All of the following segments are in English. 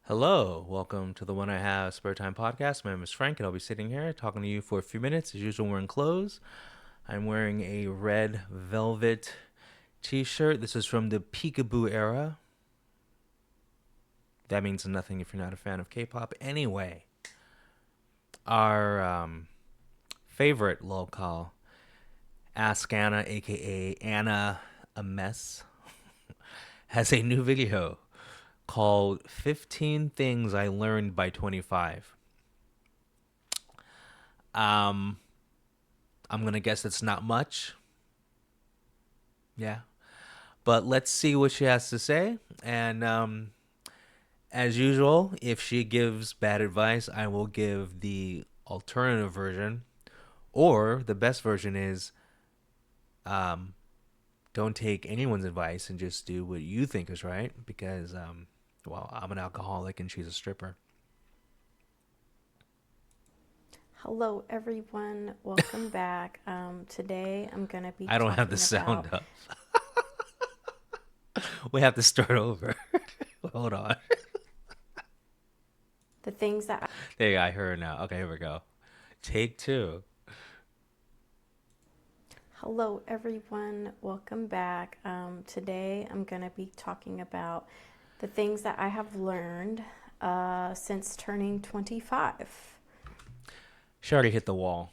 Hello, welcome to the One I Have Spare Time podcast. My name is Frank, and I'll be sitting here talking to you for a few minutes. As usual, wearing clothes. I'm wearing a red velvet t-shirt. This is from the Peekaboo era. That means nothing if you're not a fan of K-pop. Anyway, our favorite LOLcow, Ask Anna, aka Anna a Mess, has a new video called 15 Things I Learned by 25. Um, I'm going to guess it's not much. Yeah. But let's see what she has to say. And as usual, if she gives bad advice, I will give the alternative version. Or the best version is um, don't take anyone's advice and just do what you think is right because, well, I'm an alcoholic and she's a stripper. Hello, everyone. Welcome back. Today I'm going to be I don't have the talking sound about up. We have to start over. Hold on. the things that There you go. I heard now. Okay, here we go. Take two. Hello, everyone. Welcome back. Today I'm going to be talking about the things that I have learned since turning 25. She already hit the wall.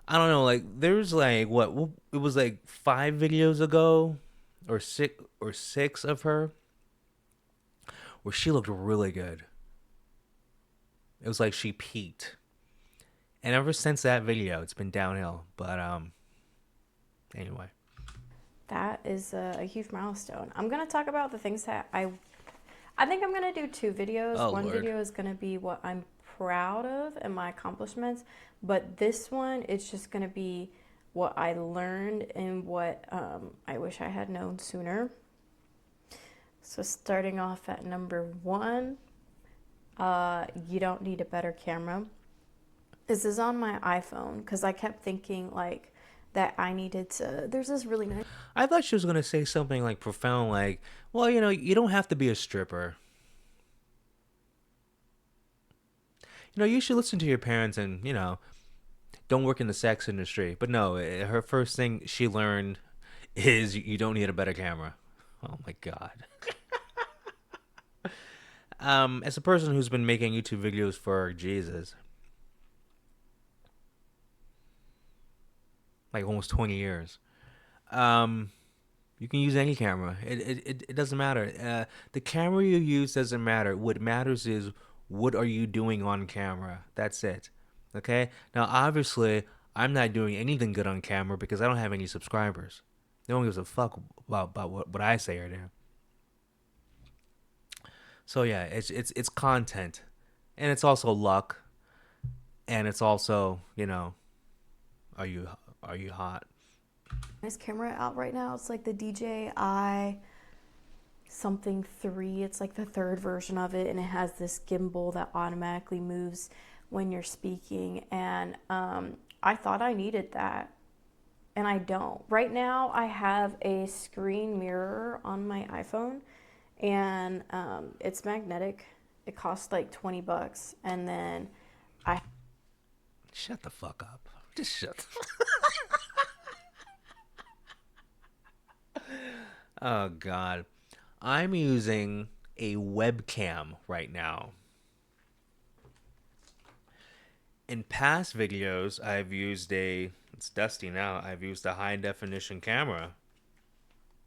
I don't know, like there's like what it was like 5 videos ago or six of her where she looked really good. It was like she peaked. And ever since that video, it's been downhill. But anyway. That is a huge milestone. I'm going to talk about the things that I think I'm going to do two videos. Oh One Lord. video is going to be what I'm proud of and my accomplishments, but this one it's just going to be what I learned and what I wish I had known sooner. So starting off at number one, you don't need a better camera. This is on my iPhone because I kept thinking like that I needed to. There's this really nice. I thought she was gonna say something like profound like, well, you don't have to be a stripper. You should listen to your parents and, don't work in the sex industry. But no, her first thing she learned is you don't need a better camera. Oh my god. As a person who's been making YouTube videos for Jesus, like almost 20 years, um, you can use any camera. It doesn't matter. The camera you use doesn't matter. What matters is what are you doing on camera. That's it. Okay. Now, obviously, I'm not doing anything good on camera because I don't have any subscribers. No one gives a fuck about what I say or do. So yeah, it's content, and it's also luck, and it's also are you are you hot? Nice camera out right now. It's like the DJI something 3. It's like the third version of it, and it has this gimbal that automatically moves when you're speaking. And I thought I needed that, and I don't. Right now, I have a screen mirror on my iPhone, and it's magnetic. It costs like $20, and then I Shut the fuck up. Just shut. Oh God, I'm using a webcam right now. In past videos, I've used a. It's dusty now. I've used a high definition camera.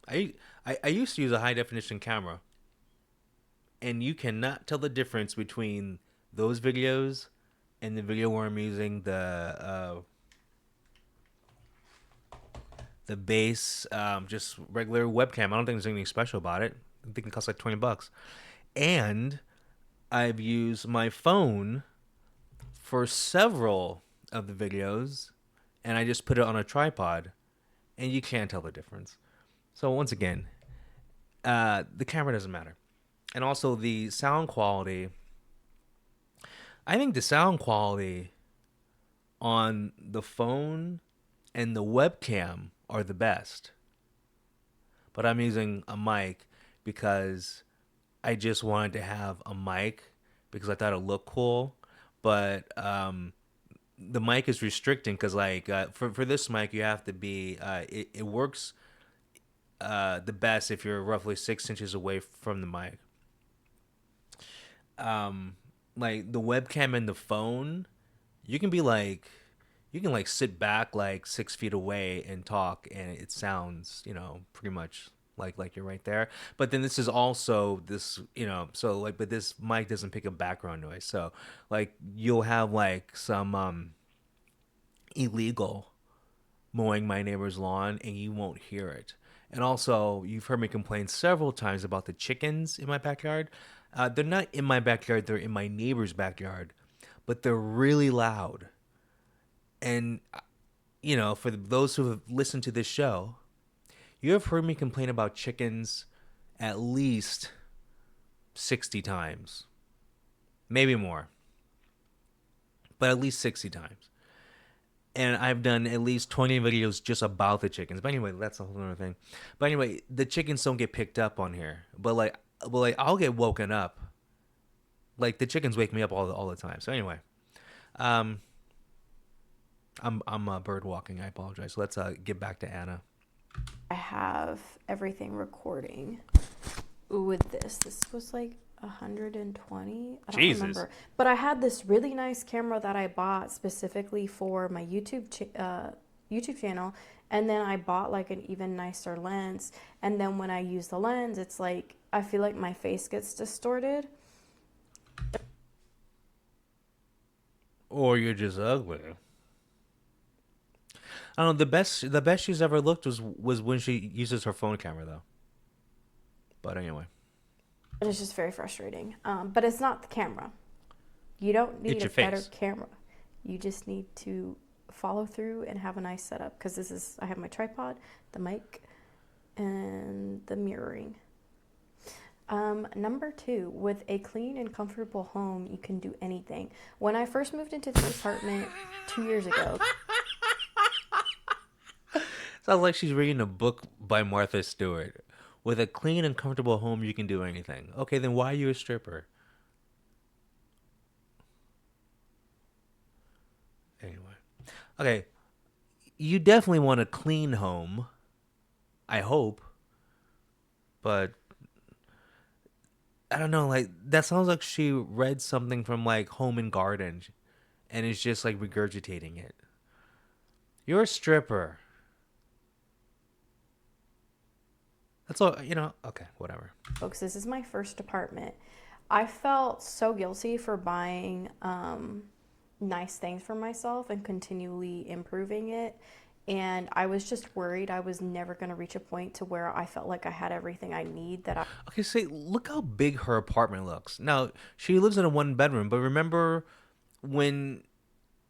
I, I used to use a high definition camera, and you cannot tell the difference between those videos and the video where I'm using the base just regular webcam. I don't think there's anything special about it. I think it costs like $20. And I've used my phone for several of the videos, and I just put it on a tripod, and you can't tell the difference. So once again, the camera doesn't matter, and also the sound quality. I think the sound quality on the phone and the webcam are the best, but I'm using a mic because I just wanted to have a mic because I thought it looked cool. But the mic is restricting because like for this mic you have to be it works the best if you're roughly 6 inches away from the mic. Um, like the webcam and the phone, you can be like you can like sit back like 6 feet away and talk, and it sounds pretty much like you're right there. But then this is also this so like but this mic doesn't pick up background noise, so like you'll have like some illegal mowing my neighbor's lawn and you won't hear it. And also, you've heard me complain several times about the chickens in my backyard. They're not in my backyard, they're in my neighbor's backyard, but they're really loud. And, for those who have listened to this show, you have heard me complain about chickens at least 60 times, maybe more, but at least 60 times. And I've done at least 20 videos just about the chickens. But anyway, that's a whole other thing. But anyway, the chickens don't get picked up on here. But I'll get woken up. Like the chickens wake me up all the time. So anyway, um, I'm bird walking. I apologize. Let's get back to Anna. I have everything recording with this. This was like 120. I don't Jesus. remember. But I had this really nice camera that I bought specifically for my YouTube channel, and then I bought like an even nicer lens. And then when I use the lens, it's like I feel like my face gets distorted. Or you're just ugly. I don't know. The best she's ever looked was when she uses her phone camera though. But anyway, And it's just very frustrating. But it's not the camera. You don't need it's a your better face. camera. You just need to follow through and have a nice setup. Because I have my tripod, the mic, and the mirroring. Number 2, with a clean and comfortable home, you can do anything. When I first moved into this apartment 2 years ago, Sounds like she's reading a book by Martha Stewart. With a clean and comfortable home, you can do anything. Okay, then why are you a stripper? Anyway. Okay, you definitely want a clean home. I hope. But I don't know, like that sounds like she read something from like Home and Garden and is just like regurgitating it. You're a stripper. That's all, okay, whatever. folks, this is my first apartment. I felt so guilty for buying nice things for myself and continually improving it. And I was just worried I was never going to reach a point to where I felt like I had everything I need that I Okay, see, look how big her apartment looks. Now, she lives in a one bedroom, but remember when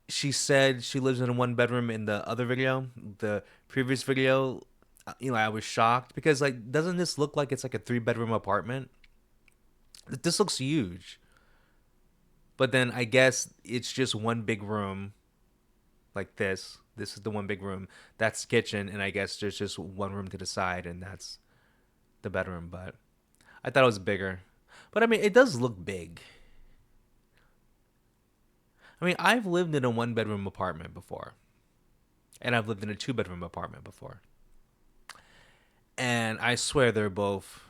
she said she lives in a one bedroom in the other video, the previous video? I was shocked because, like, doesn't this look like it's like a 3 bedroom apartment? This looks huge. But then I guess it's just one big room like this. This is the one big room. That's the kitchen, and I guess there's just one room to the side, and that's the bedroom. But I thought it was bigger. But I mean, it does look big. I mean, I've lived in a 1 bedroom apartment before, and I've lived in a 2 bedroom apartment before. And I swear they're both.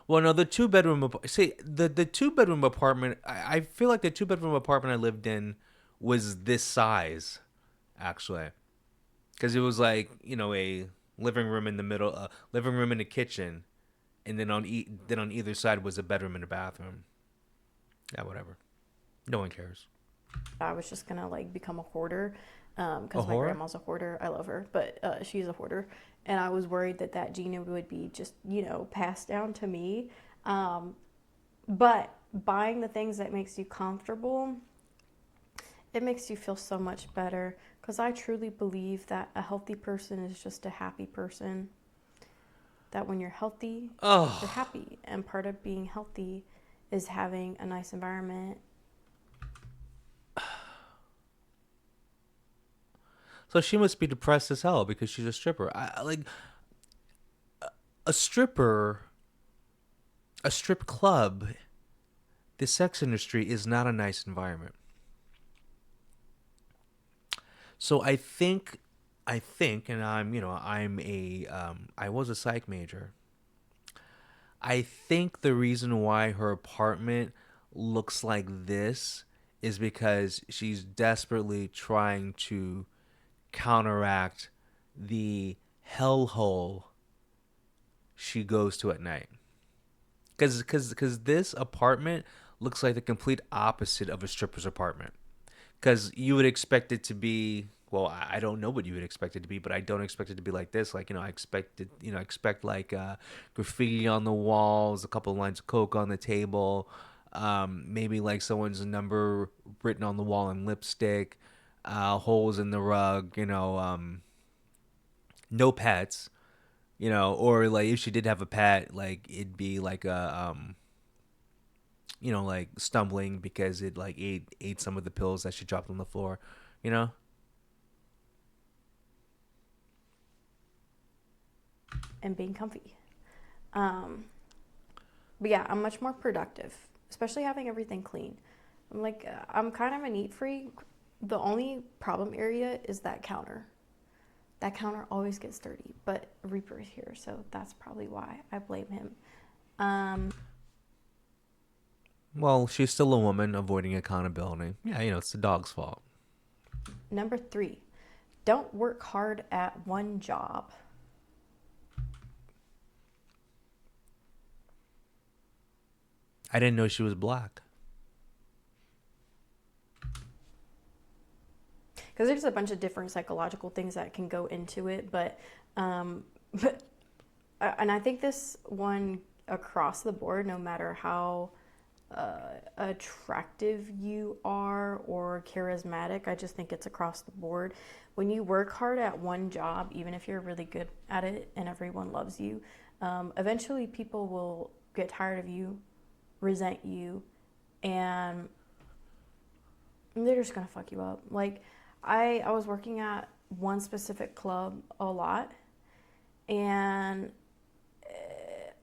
Well, no, the 2 bedroom. See, the 2 bedroom apartment. I feel like the 2 bedroom apartment I lived in was this size, actually, because it was like a living room in the middle, living room and a kitchen, and then on either side was a bedroom and a bathroom. Yeah, whatever. No one cares. was just going to like become a hoarder A because my horror? grandma's a hoarder. I love her, but she's a hoarder. And I was worried that that gene would be just, passed down to me. Um, but buying the things that makes you comfortable, it makes you feel so much better because I truly believe that a healthy person is just a happy person. That when you're healthy, you're Oh, happy. And part of being healthy is having a nice environment. so she must be depressed as hell because she's a stripper. I like a stripper a strip club, the sex industry is not a nice environment. So I think, and I was a psych major. I think the reason why her apartment looks like this is because she's desperately trying to counteract the hellhole she goes to at night. Because this apartment looks like the complete opposite of a stripper's apartment. Because you would expect it to be, well, I don't know what you would expect it to be, but I don't expect it to be like this. Like, I expect like graffiti on the walls, a couple of lines of coke on the table, maybe like someone's number written on the wall in lipstick, holes in the rug, no pets, or like if she did have a pet, like it'd be like like stumbling because it like ate some of the pills that she dropped on the floor, you know. and being comfy. Um, but yeah, I'm much more productive, especially having everything clean. I'm kind of a neat freak. The only problem area is that counter. That counter always gets dirty, but Reaper's here, so that's probably why I blame him. Um, Well, she's still a woman avoiding accountability. Yeah, it's the dog's fault. Number 3, don't work hard at one job. I didn't know she was black. Because there's a bunch of different psychological things that can go into it, um, but and I think this one across the board, no matter how attractive you are or charismatic, I just think it's across the board. When you work hard at one job, even if you're really good at it and everyone loves you, eventually people will get tired of you, resent you, and they're just gonna fuck you up. Like I was working at one specific club a lot, and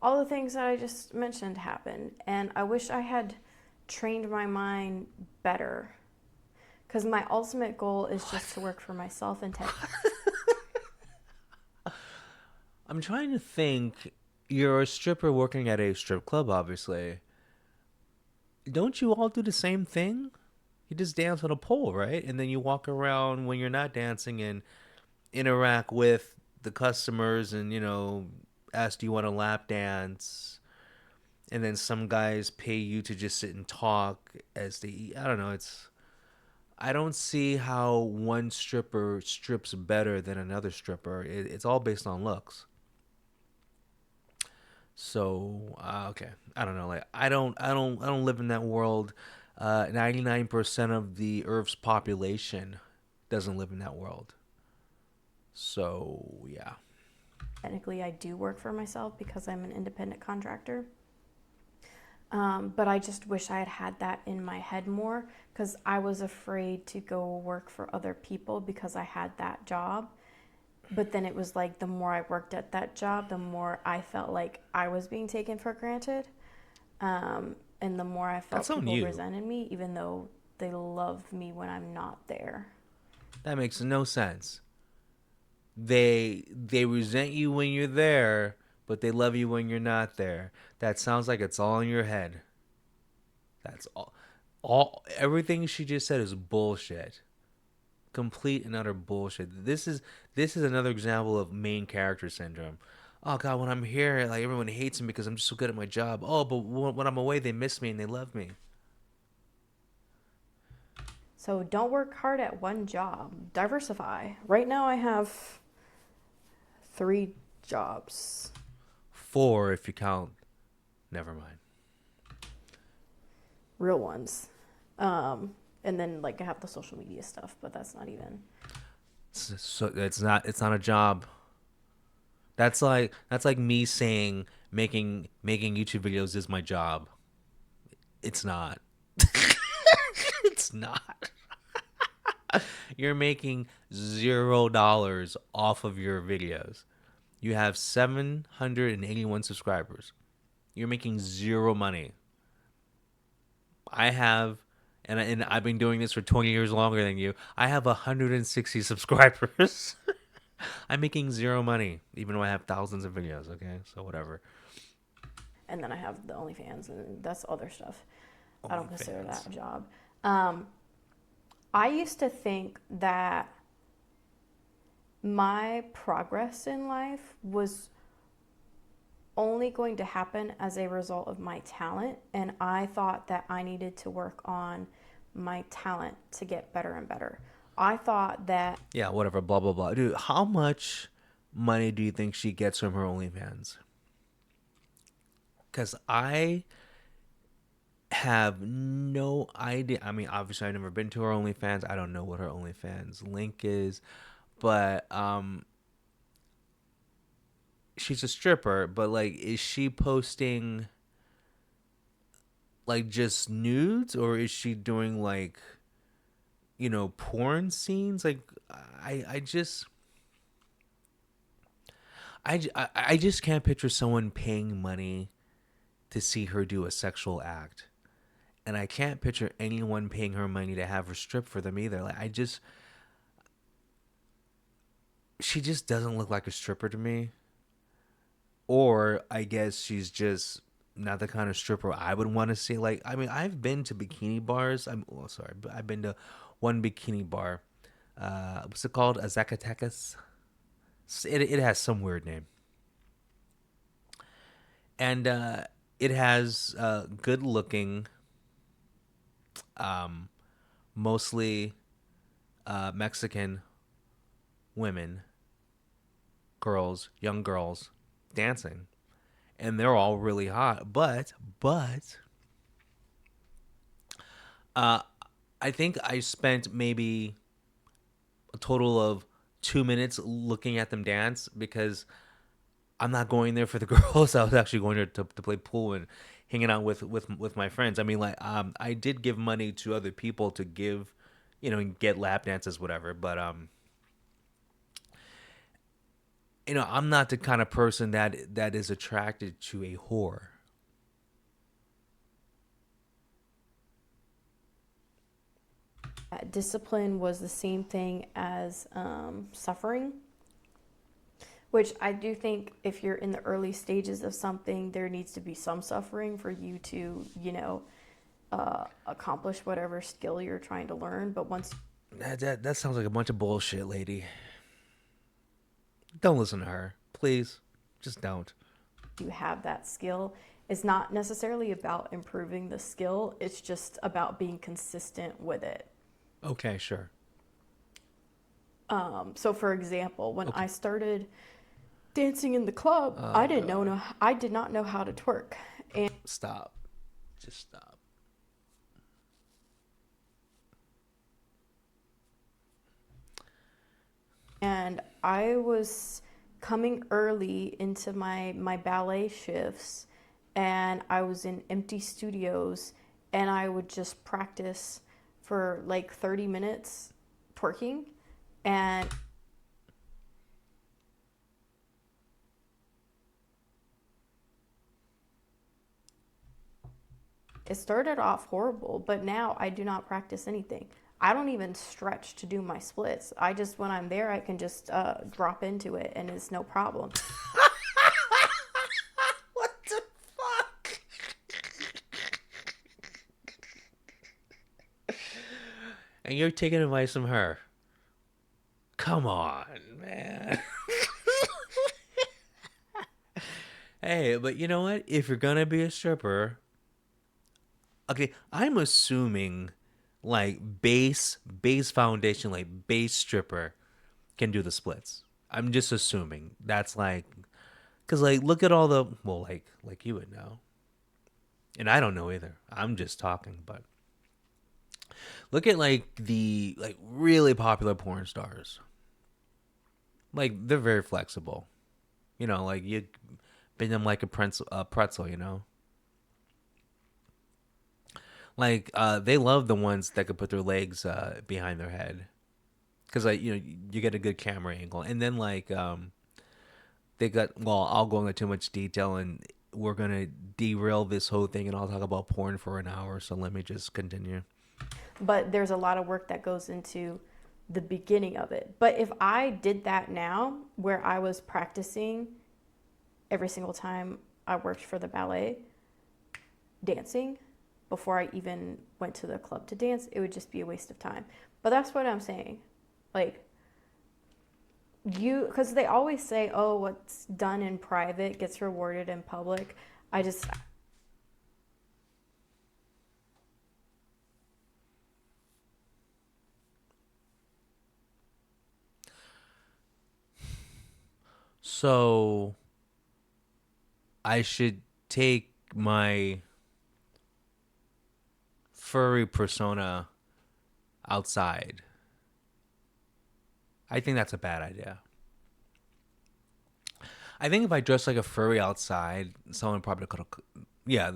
all the things that I just mentioned happened, and I wish I had trained my mind better, because my ultimate goal is just to work for myself and take. I'm trying to think. You're a stripper working at a strip club, obviously. Don't you all do the same thing? You just dance on a pole, right? And then you walk around when you're not dancing and interact with the customers and, ask, do you want a lap dance? And then some guys pay you to just sit and talk as they eat. I don't know. I don't see how one stripper strips better than another stripper. It's all based on looks. So okay, I don't know. Like I don't live in that world. 99% of the Earth's population doesn't live in that world. So yeah. Technically, I do work for myself because I'm an independent contractor. But I just wish I had had that in my head more, because I was afraid to go work for other people because I had that job. But then it was like the more I worked at that job, the more I felt like I was being taken for granted. And the more I That's felt on people you. resented me, even though they love me when I'm not there. That makes no sense. They resent you when you're there, but they love you when you're not there. That sounds like it's all in your head. That's all everything she just said is bullshit. Complete and utter bullshit. This is another example of main character syndrome. Oh god, when I'm here, like everyone hates me because I'm just so good at my job. Oh, but when I'm away, they miss me and they love me. So don't work hard at one job. Diversify. Right now, I have 3 jobs. 4 if you count. Never mind. Real ones. And then like I have the social media stuff, but that's not even. So it's not a job. That's like me saying making YouTube videos is my job. It's not. It's not. You're making $0 off of your videos. You have 781 subscribers. You're making zero money. I have, and I've been doing this for 20 years longer than you. I have 160 subscribers. I'm making zero money, even though I have thousands of videos. Okay, so whatever. And then I have the OnlyFans, and that's other stuff. I don't consider that OnlyFans. a job. Um, I used to think that my progress in life was only going to happen as a result of my talent, and I thought that I needed to work on my talent to get better and better. I thought that Yeah, whatever. Blah blah blah. Dude, how much money do you think she gets from her OnlyFans? Because I have no idea. I mean, obviously, I've never been to her OnlyFans. I don't know what her OnlyFans link is, but she's a stripper. But like, is she posting like just nudes, or is she doing like porn scenes? Like, I just I just can't picture someone paying money to see her do a sexual act. And I can't picture anyone paying her money to have her strip for them either. Like, she just doesn't look like a stripper to me. Or I guess she's just not the kind of stripper I would want to see. Like, I mean, I've been to bikini bars. Sorry, but I've been to one bikini bar. What's it called? A Zacatecas? It has some weird name. And it has good looking, um, mostly Mexican women, girls, young girls, dancing, and they're all really hot. But, uh, I think I spent maybe a total of 2 minutes looking at them dance because I'm not going there for the girls. I was actually going there to play pool and hanging out with my friends. I mean, like, I did give money to other people to give, get lap dances, whatever. But I'm not the kind of person that is attracted to a whore. discipline was the same thing as suffering, which I do think if you're in the early stages of something, there needs to be some suffering for you to, accomplish whatever skill you're trying to learn. But once That sounds like a bunch of bullshit, lady. Don't listen to her, please. Just don't. you have that skill, it's not necessarily about improving the skill, it's just about being consistent with it. Okay, sure. So for example, when Okay. I started dancing in the club, Oh God. I did not know how to twerk. And Stop. Just stop. I was coming early into my ballet shifts, and I was in empty studios, and I would just practice for like 30 minutes twerking. And it started off horrible, but now I do not practice anything. I don't even stretch to do my splits. I just, when I'm there, I can just drop into it and it's no problem. What the fuck? And you're taking advice from her. Come on, man. Hey, but you know what? If you're gonna be a stripper, okay, I'm assuming like base foundation, like base stripper can do the splits. I'm just assuming that's like, cause like look at all the like you would know, and I don't know either. I'm just talking, but look at like the like really popular porn stars. Like they're very flexible. Like you bend them like a pretzel. Like they love the ones that could put their legs behind their head because like you get a good camera angle, and then like they got, well, I'll go into too much detail, and we're gonna derail this whole thing, and I'll talk about porn for an hour. So let me just continue. But there's a lot of work that goes into the beginning of it. But if I did that now, where I was practicing every single time I worked for the ballet, dancing, before I even went to the club to dance, it would just be a waste of time. But that's what I'm saying. Like, because they always say, oh, what's done in private gets rewarded in public. I just, So I should take my furry persona outside. I think that's a bad idea. I think if I dress like a furry outside, someone probably could. Yeah,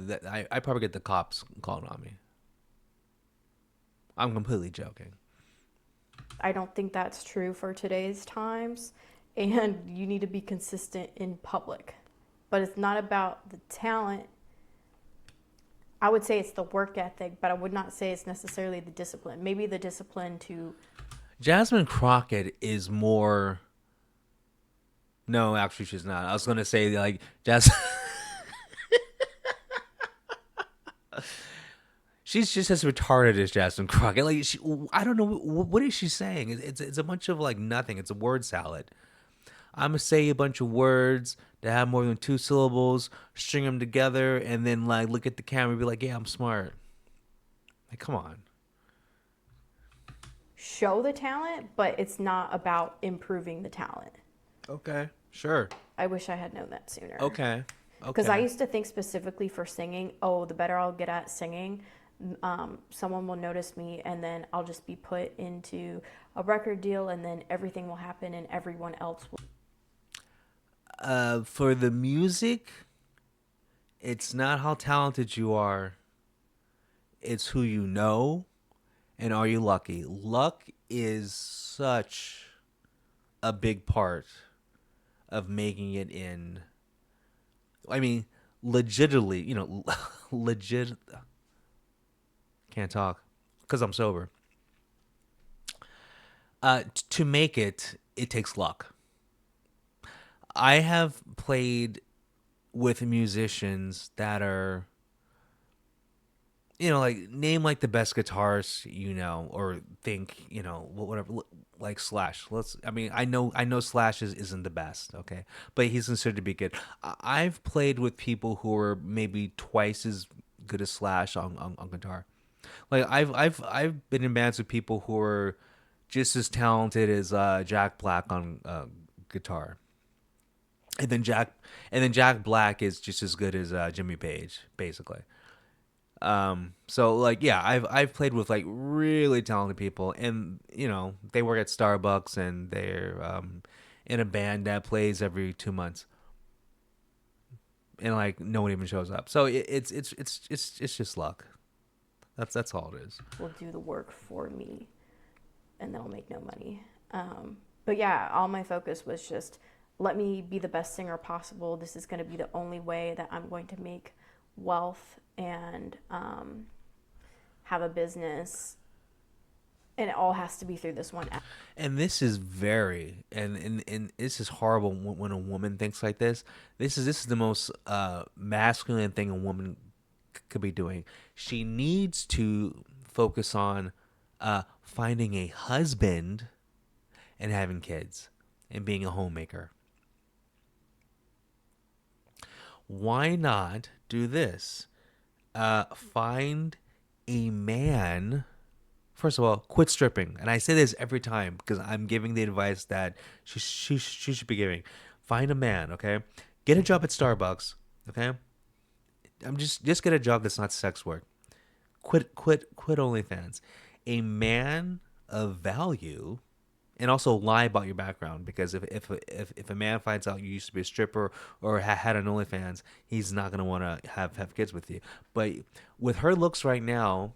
I probably get the cops calling on me. I'm completely joking. I don't think that's true for today's times. And you need to be consistent in public. But it's not about the talent. I would say it's the work ethic, but I would not say it's necessarily the discipline. Maybe the discipline to. Jasmine Crockett is more. No, actually, she's not. I was gonna say like Jasmine. She's just as retarded as Jasmine Crockett. Like I don't know what is she saying. It's a bunch of like nothing. It's a word salad. I'm gonna say a bunch of words that have more than two syllables, string them together, and then like look at the camera and be like, "Yeah, I'm smart." Like, come on. Show the talent, but it's not about improving the talent. Okay, sure. I wish I had known that sooner. Okay, Because I okay. used to think specifically for singing, oh, the better I'll get at singing, someone will notice me, and then I'll just be put into a record deal, and then everything will happen, and everyone else will. For the music, it's not how talented you are. It's who you know, and are you lucky? Luck is such a big part of making it in. I mean, legitimately, legit. Can't talk because I'm sober. To make it, it takes luck. I have played with musicians that are, like name like the best guitarists, or think, whatever, like Slash. I know Slash isn't the best, okay, but he's considered to be good. I've played with people who are maybe twice as good as Slash on guitar. Like I've been in bands with people who are just as talented as Jack Black on guitar, and then Jack Black is just as good as Jimmy Page, basically. So like yeah, I've played with like really talented people, and they work at Starbucks, and they're in a band that plays every 2 months, and like no one even shows up. So it's just luck. That's all it is. Will do the work for me, and then I'll make no money. But yeah, all my focus was just let me be the best singer possible. This is going to be the only way that I'm going to make wealth and have a business, and it all has to be through this one app. And this is very and this is horrible when a woman thinks like this. This is the most masculine thing a woman could be doing. She needs to focus on finding a husband and having kids and being a homemaker. Why not do this? Find a man. First of all, quit stripping. And I say this every time because I'm giving the advice that she should be giving. Find a man, okay? Get a job at Starbucks, okay? I'm just get a job that's not sex work. Quit OnlyFans. A man of value, and also lie about your background, because if a man finds out you used to be a stripper or had an OnlyFans, he's not gonna want to have kids with you. But with her looks right now,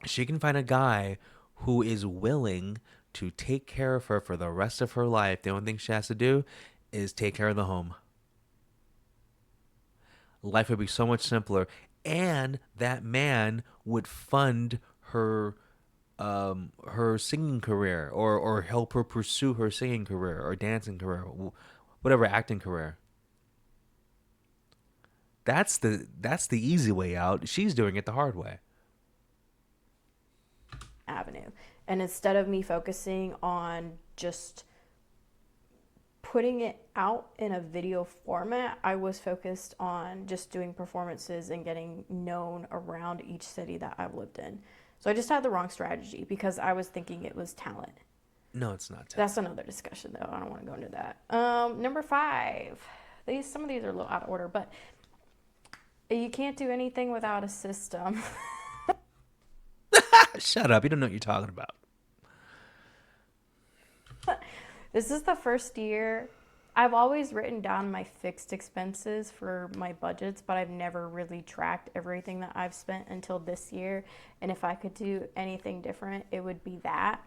she can find a guy who is willing to take care of her for the rest of her life. The only thing she has to do is take care of the home. life would be so much simpler, and that man would fund her her singing career, or help her pursue her singing career or dancing career, whatever, acting career. That's the easy way out. She's doing it the hard way. Avenue. And instead of me focusing on just putting it out in a video format, I was focused on just doing performances and getting known around each city that I've lived in. So I just had the wrong strategy because I was thinking it was talent. No, it's not. That's another discussion, though. I don't want to go into that. Number 5. Some of these are a little out of order, but you can't do anything without a system. Shut up. You don't know what you're talking about. This is the first year. I've always written down my fixed expenses for my budgets, but I've never really tracked everything that I've spent until this year. And if I could do anything different, it would be that.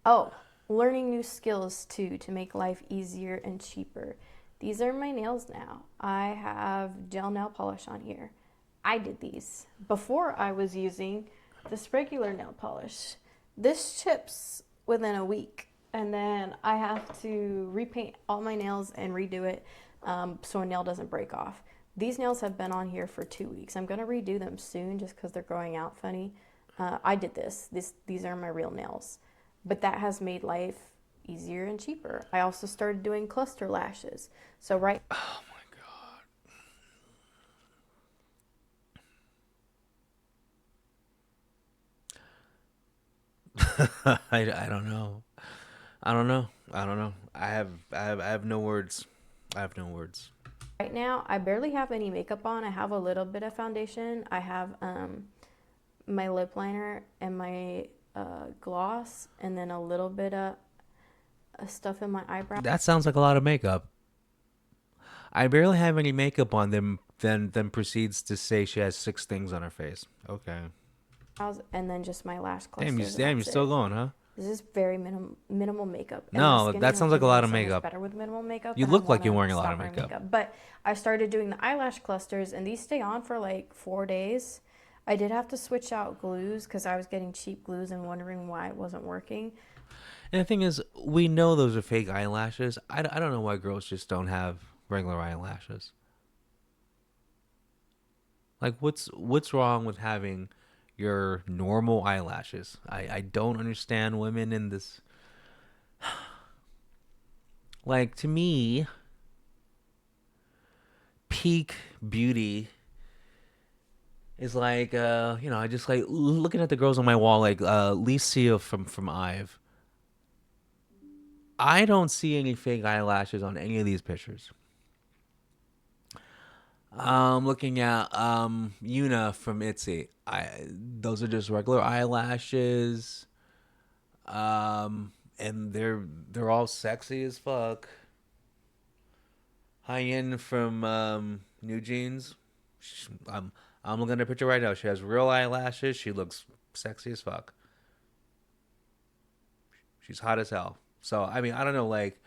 Oh, learning new skills too to make life easier and cheaper. These are my nails now. I have gel nail polish on here. I did these. Before I was using this regular nail polish. This chips within a week, and then I have to repaint all my nails and redo it so a nail doesn't break off. These nails have been on here for 2 weeks. I'm going to redo them soon just because they're growing out funny. I did this. These are my real nails. But that has made life easier and cheaper. I also started doing cluster lashes. So Oh my god. I don't know. I don't know. I don't know. I have no words. I have no words. right now, I barely have any makeup on. I have a little bit of foundation. I have my lip liner and my gloss, and then a little bit of stuff in my eyebrows. That sounds like a lot of makeup. I barely have any makeup on them. Then proceeds to say she has 6 things on her face. Okay. And then just my lash Damn, clusters. you're That's still it. going, huh? This is very minimal makeup. And my No, skin that tone sounds like a keeps lot getting of so much makeup. better with minimal makeup. You And look I like want you're to wearing a lot of stop wearing makeup. But I started doing the eyelash clusters, and these stay on for like 4 days. I did have to switch out glues because I was getting cheap glues and wondering why it wasn't working. And the thing is, we know those are fake eyelashes. I don't know why girls just don't have regular eyelashes. Like, what's wrong with having your normal eyelashes? I don't understand women in this. Like, to me, peak beauty is like, I just like looking at the girls on my wall, like Licia from Ive. I don't see any fake eyelashes on any of these pictures. Looking at Yuna from ITZY. Those are just regular eyelashes. And they're all sexy as fuck. Hyen from New Jeans. I'm looking at her picture right now. She has real eyelashes. She looks sexy as fuck. She's hot as hell. So I mean, I don't know, like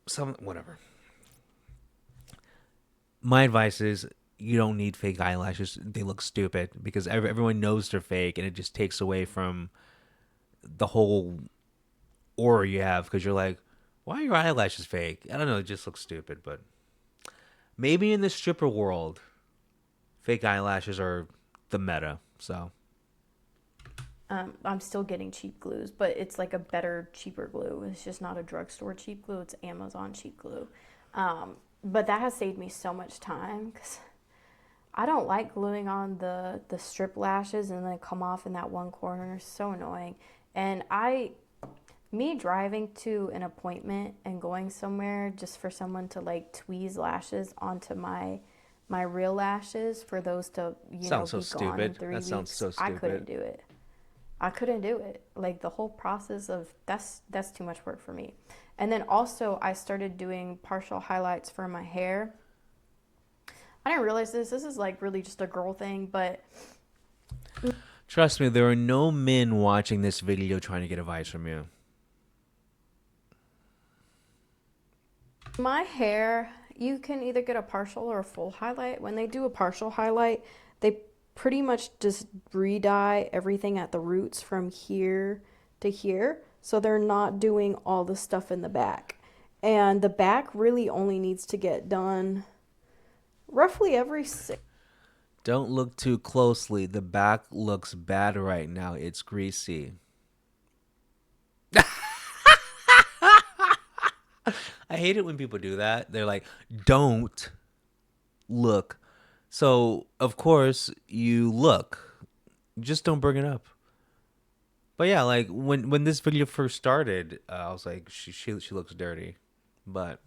some whatever. My advice is you don't need fake eyelashes. They look stupid because everyone knows they're fake, and it just takes away from the whole aura you have because you're like, why are your eyelashes fake? I don't know. It just looks stupid. But maybe in the stripper world, fake eyelashes are the meta. So I'm still getting cheap glues, but it's like a better, cheaper glue. It's just not a drugstore cheap glue. It's Amazon cheap glue. But that has saved me so much time because I don't like gluing on the strip lashes and then come off in that one corner. It's so annoying. And me driving to an appointment and going somewhere just for someone to like tweeze lashes onto my real lashes for those to sounds so be gone in stupid. 3 That weeks. sounds so I couldn't stupid. do it. I couldn't do it. Like the whole process of that's too much work for me. And then also I started doing partial highlights for my hair. I didn't realize this. This is like really just a girl thing, but Trust me, there are no men watching this video trying to get advice from you. my hair You can either get a partial or a full highlight. When they do a partial highlight, they pretty much just re-dye everything at the roots from here to here. So they're not doing all the stuff in the back. And the back really only needs to get done roughly every 6. Don't look too closely. The back looks bad right now. It's greasy. I hate it when people do that. They're like, don't look. So, of course, you look. Just don't bring it up. But yeah, like when this video first started, I was like, she looks dirty. But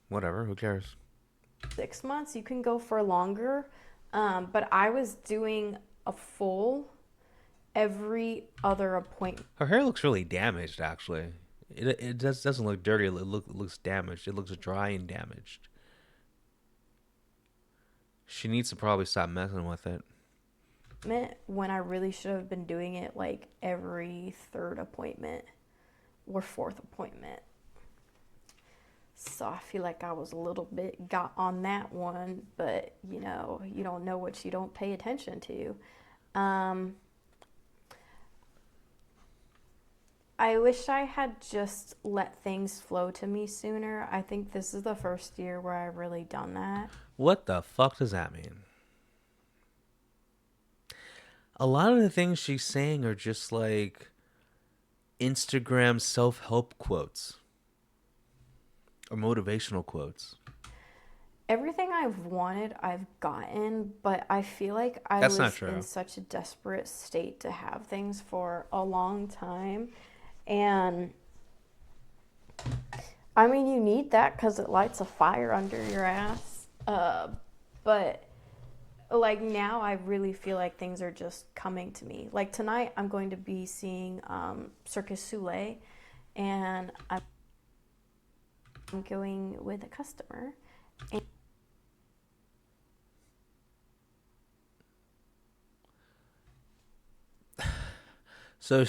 whatever, who cares? 6 months. You can go for longer. But I was doing a full every other appointment. Her hair looks really damaged, actually. It doesn't look dirty. It looks damaged. It looks dry and damaged. She needs to probably stop messing with it. When I really should have been doing it like every third appointment or fourth appointment. So I feel like I was a little bit got on that one, but you know, you don't know what you don't pay attention to. I wish I had just let things flow to me sooner. I think this is the first year where I've really done that. What the fuck does that mean? A lot of the things she's saying are just like Instagram self-help quotes or motivational quotes. Everything I've wanted, I've gotten, but I feel like I That's not was true. in such a desperate state to have things for a long time. And I mean, you need that because it lights a fire under your ass. But like now, I really feel like things are just coming to me. Like tonight, I'm going to be seeing Circus Soleil, and I'm going with a customer. And So,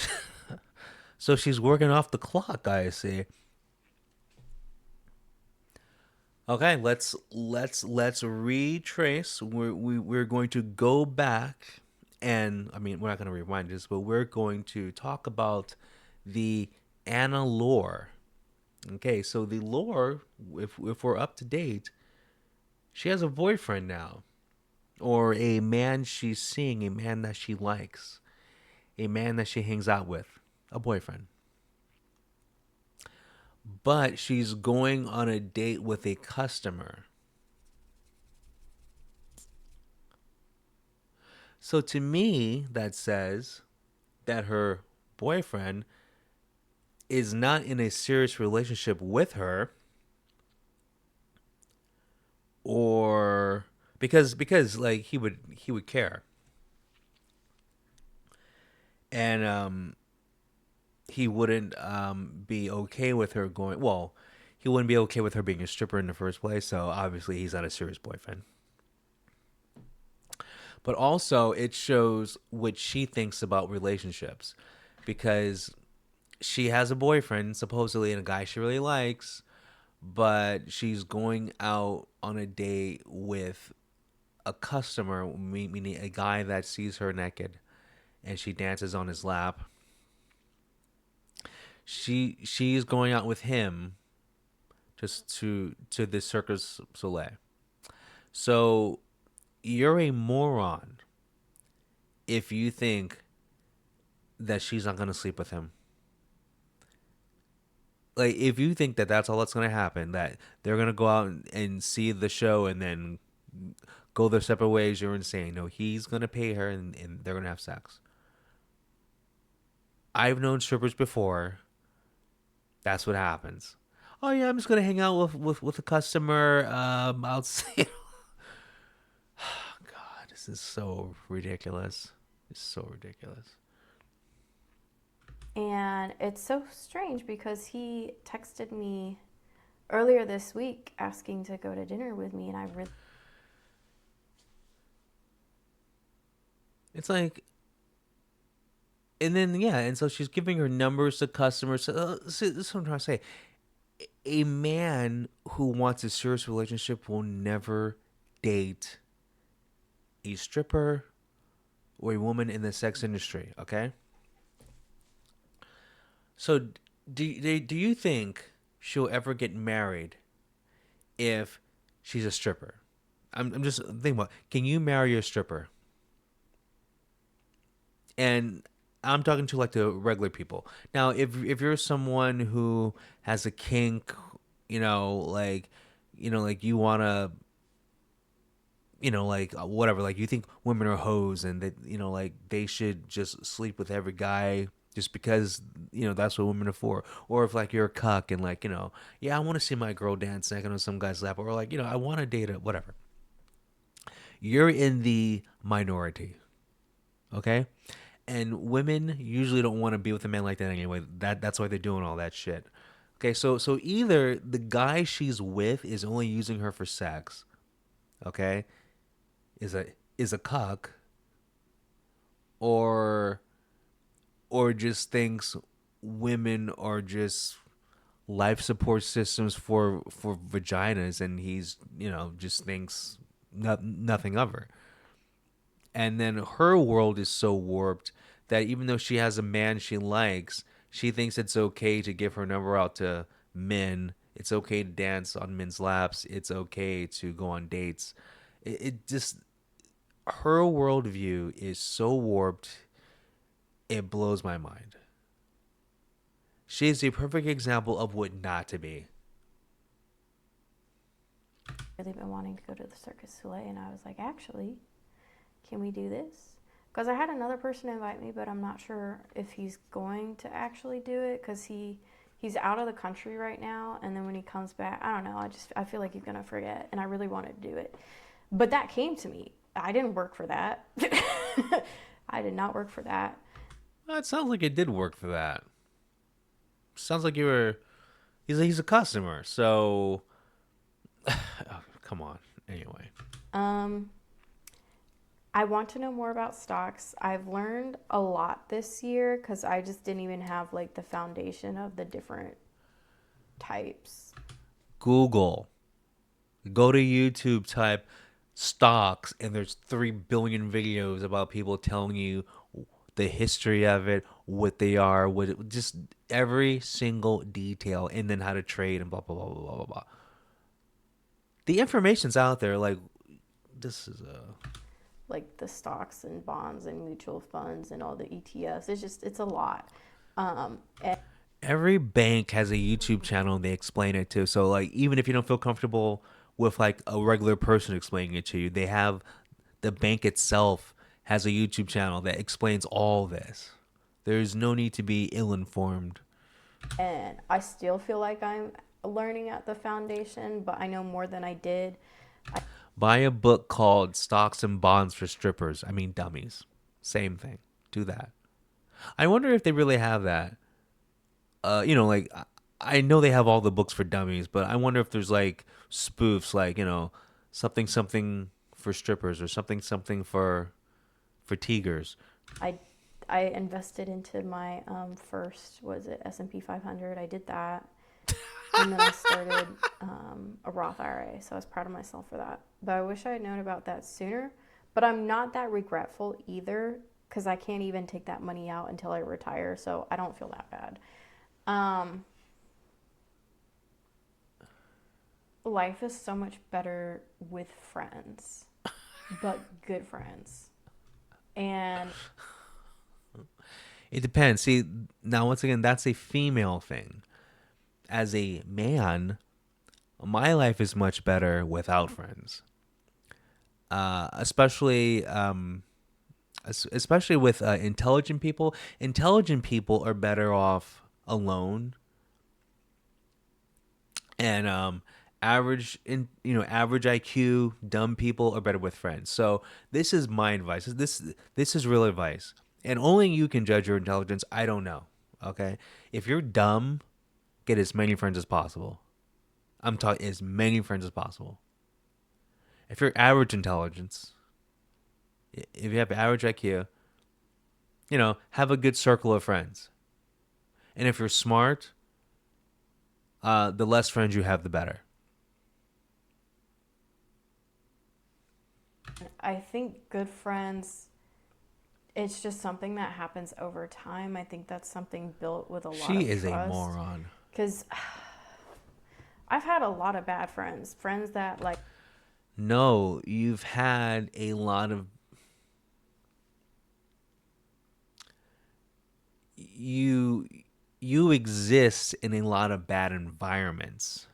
so she's working off the clock. I see. Okay, let's retrace. We're going to go back, and I mean we're not going to rewind this, but we're going to talk about the Anna lore. Okay, so the lore, if we're up to date, she has a boyfriend now, or a man she's seeing, a man that she likes, a man that she hangs out with, a boyfriend. But she's going on a date with a customer. So to me, that says that her boyfriend is not in a serious relationship with her, or because like he would care, and he wouldn't be okay with her going. Well, he wouldn't be okay with her being a stripper in the first place. So obviously, he's not a serious boyfriend. But also, it shows what she thinks about relationships, because she has a boyfriend supposedly and a guy she really likes, but she's going out on a date with a customer, meaning a guy that sees her naked, and she dances on his lap. She's going out with him just to this Circus Soleil. So you're a moron if you think that she's not gonna sleep with him. Like if you think that that's all that's gonna happen, that they're gonna go out and see the show and then go their separate ways, you're insane. No, he's gonna pay her and they're gonna have sex. I've known strippers before. That's what happens. Oh yeah, I'm just gonna hang out with a customer. I'll say, God, this is so ridiculous. It's so ridiculous. And it's so strange because he texted me earlier this week asking to go to dinner with me, and I really. It's like, and then yeah, and so she's giving her numbers to customers. So, see, this is what I'm trying to say. A man who wants a serious relationship will never date a stripper or a woman in the sex industry. Okay, so do you think she'll ever get married if she's a stripper? I'm just thinking about, can you marry a stripper? And I'm talking to like the regular people. Now, if you're someone who has a kink, like you want to, like whatever, like you think women are hoes and that like they should just sleep with every guy just because that's what women are for. Or if like you're a cuck and like yeah, I want to see my girl dance naked on some guy's lap, or like I want to date it, whatever. You're in the minority, okay? And women usually don't want to be with a man like that anyway. That's why they're doing all that shit. Okay, so either the guy she's with is only using her for sex, okay, is a cuck, or just thinks women are just life support systems for vaginas, and he's just thinks nothing of her. And then her world is so warped that even though she has a man she likes, she thinks it's okay to give her number out to men. It's okay to dance on men's laps. It's okay to go on dates. It just, her worldview is so warped, it blows my mind. She is a perfect example of what not to be. Really been wanting to go to the Circus du Soleil, and I was like, actually, can we do this? Because I had another person invite me, but I'm not sure if he's going to actually do it because he's out of the country right now, and then when he comes back, I don't know. I feel like he's gonna forget, and I really wanted to do it, but that came to me. I didn't work for that. I did not work for that. Well, it sounds like it did work for that. Sounds like you were. He's a customer, so oh, come on. Anyway, Um, I want to know more about stocks. I've learned a lot this year because I just didn't even have like the foundation of the different types. Google. Go to YouTube, type stocks, and there's 3 billion videos about people telling you the history of it, what they are, just every single detail, and then how to trade and blah blah blah blah blah blah. The information's out there. Like, this is a Like the stocks and bonds and mutual funds and all the ETFs. It's a lot. And every bank has a YouTube channel and they explain it too. So like, even if you don't feel comfortable with like a regular person explaining it to you, they have, the bank itself has a YouTube channel that explains all this. There's no need to be ill informed. and I still feel like I'm learning at the foundation, but I know more than I did. Buy a book called Stocks and Bonds for Strippers. I mean Dummies. Same thing. Do that. I wonder if they really have that. Like I know they have all the books for dummies, but I wonder if there's like spoofs, like something something for strippers, or something something for tigers. I I invested into my first, was it S&P 500? I did that, and then I started a Roth IRA. So I was proud of myself for that. But I wish I had known about that sooner. But I'm not that regretful either because I can't even take that money out until I retire. So I don't feel that bad. Um, Life is so much better with friends, but good friends. And It depends. See, now once again, that's a female thing. As a man, my life is much better without friends. Especially especially with intelligent people. Intelligent people are better off alone, and average IQ dumb people are better with friends. So this is my advice. This is real advice, and only you can judge your intelligence. I don't know. Okay, if you're dumb, get as many friends as possible. I'm talking as many friends as possible. If you're average intelligence, if you have average IQ, have a good circle of friends. And if you're smart, The less friends you have, the better. I think good friends, it's just something that happens over time. I think that's something built with a lot She of is a trust. moron. Because I've had a lot of bad friends, friends that like, No, you've had a lot of you you exist in a lot of bad environments.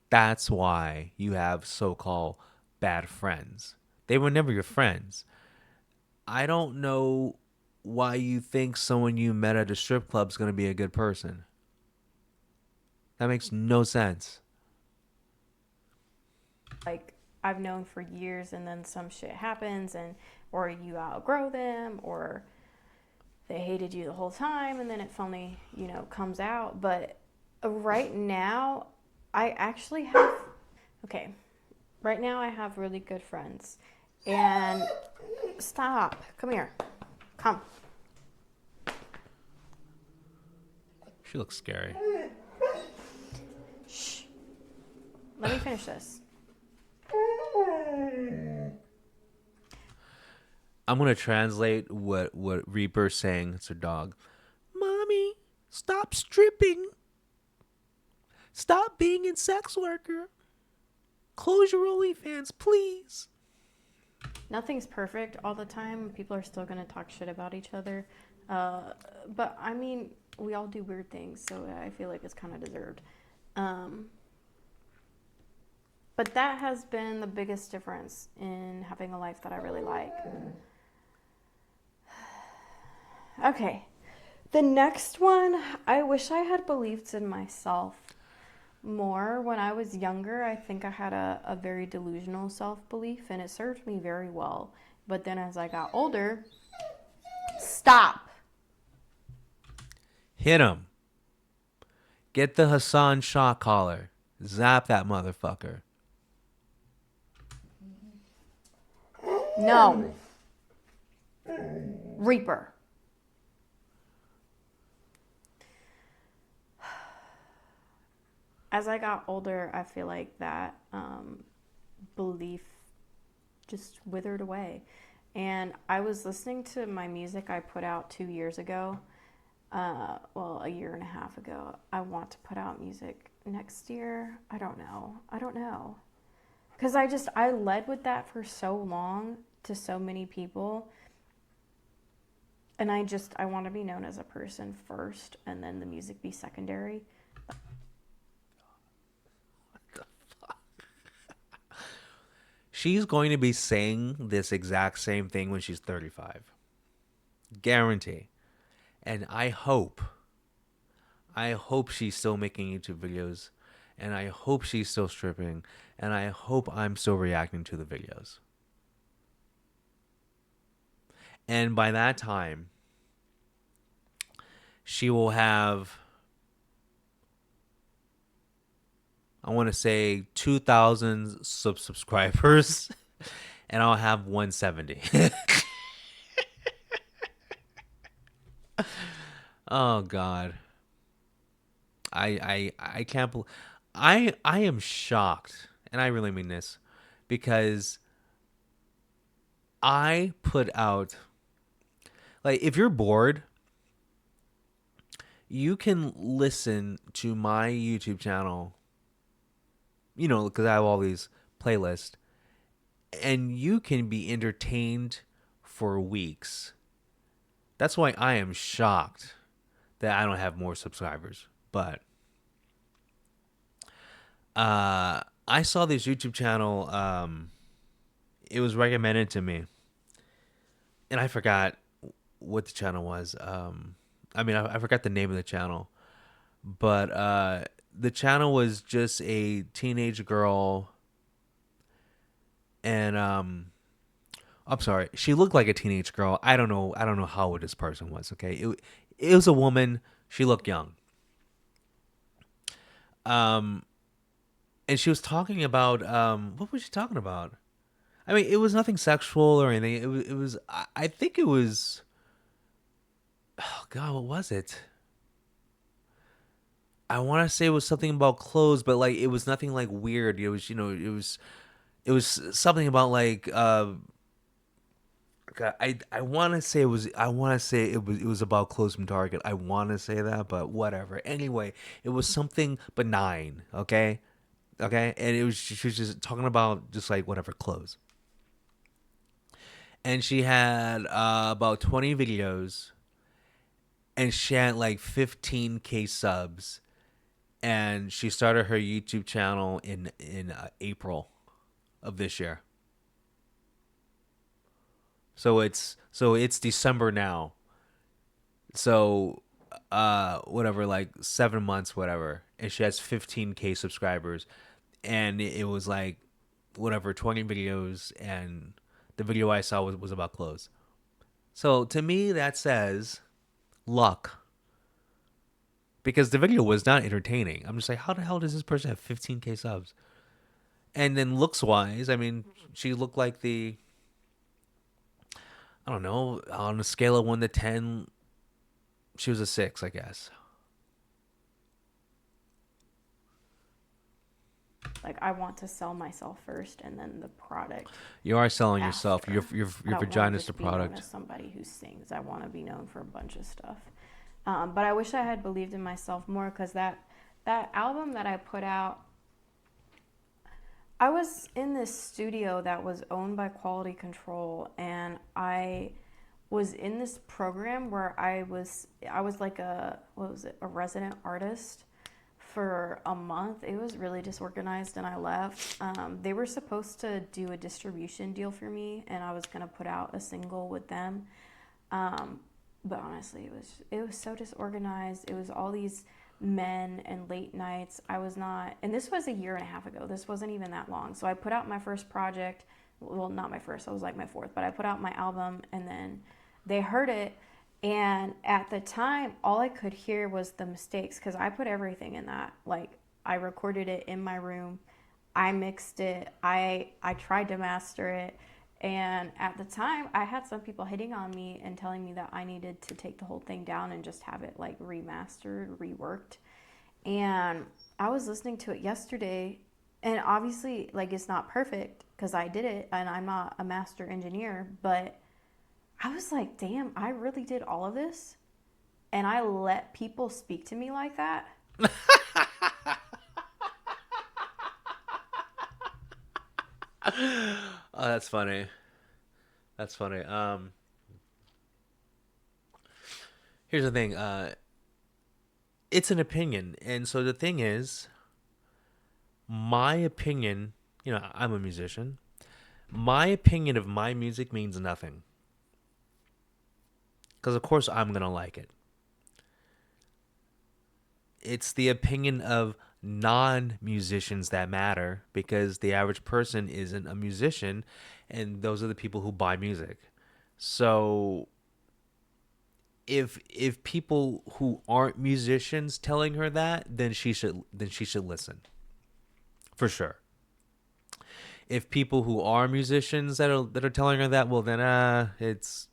That's why you have so-called bad friends. They were never your friends. I don't know why you think someone you met at a strip club is going to be a good person. That makes no sense. like I've known for years, and then some shit happens, and or you outgrow them, or they hated you the whole time, and then it finally, comes out. But right now, I actually have, okay, right now I have really good friends. And stop, come here, come. She looks scary. Shh, let me finish this. I'm gonna translate what Reaper's saying. It's her dog. Mommy, stop stripping. Stop being a sex worker. Close your OnlyFans, please. Nothing's perfect all the time. People are still going to talk shit about each other. But I mean, we all do weird things, so I feel like it's kind of deserved. Um, but that has been the biggest difference in having a life that I really like. Okay. The next one, I wish I had believed in myself more. When I was younger, I think I had a very delusional self belief, and it served me very well. But then as I got older, stop. Hit him. Get the Hassan Shah collar. Zap that motherfucker. No. Reaper. As I got older, I feel like that belief just withered away. And I was listening to my music I put out 2 years ago. Well, a year and a half ago. I want to put out music next year. I don't know. Because I led with that for so long to so many people. And I want to be known as a person first, and then the music be secondary. She's going to be saying this exact same thing when she's 35. Guarantee. And I hope she's still making YouTube videos. And I hope she's still stripping. And I hope I'm still reacting to the videos. And by that time, she will have, I want to say, 2,000 subscribers. And I'll have 170. Oh, God. I can't believe I am shocked, and I really mean this, because I put out, like, if you're bored, you can listen to my YouTube channel, because I have all these playlists, and you can be entertained for weeks. That's why I am shocked that I don't have more subscribers. But I saw this YouTube channel. It was recommended to me, and I forgot what the channel was. I forgot the name of the channel, but the channel was just a teenage girl, and I'm sorry, she looked like a teenage girl. I don't know. I don't know how old this person was. Okay, it was a woman. She looked young. Um, and she was talking about what was she talking about? I mean, it was nothing sexual or anything. It was. I think it was. Oh God, what was it? I want to say it was something about clothes, but like it was nothing like weird. It was, it was something about like God, I want to say it was about clothes from Target. I want to say that, but whatever. Anyway, it was something benign, okay? Okay? And it was she was just talking about just like whatever clothes. And she had about 20 videos and she had like 15K subs and she started her YouTube channel in April of this year. So it's December now. So whatever, like 7 months, whatever, and she has 15K subscribers, and it was like whatever 20 videos, and the video I saw was about clothes. So to me that says luck, because the video was not entertaining. I'm just like, how the hell does this person have 15K subs? And then looks wise, I mean, she looked like the, I don't know, on a scale of 1 to 10, she was a 6, I guess. Like, I want to sell myself first and then the product You are selling yourself. after. I Your don't want to vagina's the just be known product. as somebody who sings. I want to be known for a bunch of stuff. But I wish I had believed in myself more, because that album that I put out, I was in this studio that was owned by Quality Control, and I was in this program where I was like a, what was it, a resident artist for a month. It was really disorganized, and I left. They were supposed to do a distribution deal for me, and I was gonna put out a single with them. Um, but honestly, it was so disorganized. It was all these men and late nights. I was not, and this was a year and a half ago. This wasn't even that long. So I put out my first project. Well, not my first. I was like my fourth, but I put out my album, and then they heard it. And at the time, all I could hear was the mistakes, because I put everything in that. Like, I recorded it in my room. I mixed it. I tried to master it. And at the time, I had some people hitting on me and telling me that I needed to take the whole thing down and just have it like remastered, reworked. And I was listening to it yesterday, and obviously, like, it's not perfect because I did it and I'm not a master engineer, but I was like, damn, I really did all of this and I let people speak to me like that. Oh, that's funny. That's funny. Here's the thing. It's an opinion, and so the thing is, my opinion. I'm a musician. My opinion of my music means nothing, because of course I'm gonna like it. It's the opinion of non-musicians that matter, because the average person isn't a musician, and those are the people who buy music. So if people who aren't musicians telling her that, then she should listen for sure. If people who are musicians that are telling her that, well then it's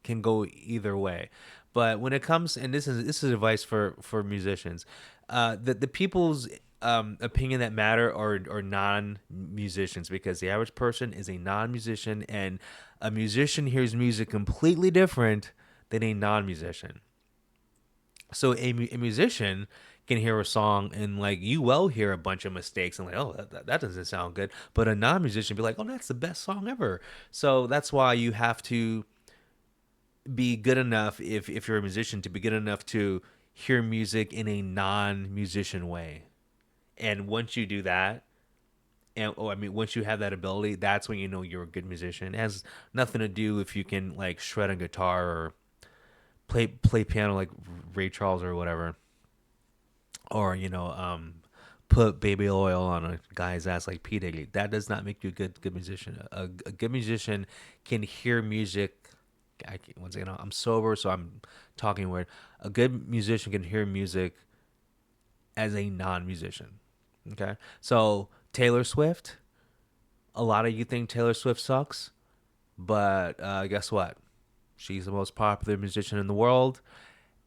can go either way. But when it comes, and this is advice for musicians, the people's opinion that matter are non musicians, because the average person is a non musician, and a musician hears music completely different than a non musician. So a musician can hear a song and like you will hear a bunch of mistakes and like, oh, that doesn't sound good, but a non-musician be like, oh, that's the best song ever. So that's why you have to be good enough, if you're a musician, to be good enough to hear music in a non-musician way. And once you do that, and I mean, once you have that ability, that's when you know you're a good musician. It has nothing to do if you can like shred a guitar or play piano like Ray Charles or whatever, or put baby oil on a guy's ass like P Diddy. That does not make you a good musician. A good musician can hear music. Once again, I'm sober, so I'm talking weird. A good musician can hear music as a non-musician. Okay, so Taylor Swift. A lot of you think Taylor Swift sucks, but guess what? She's the most popular musician in the world,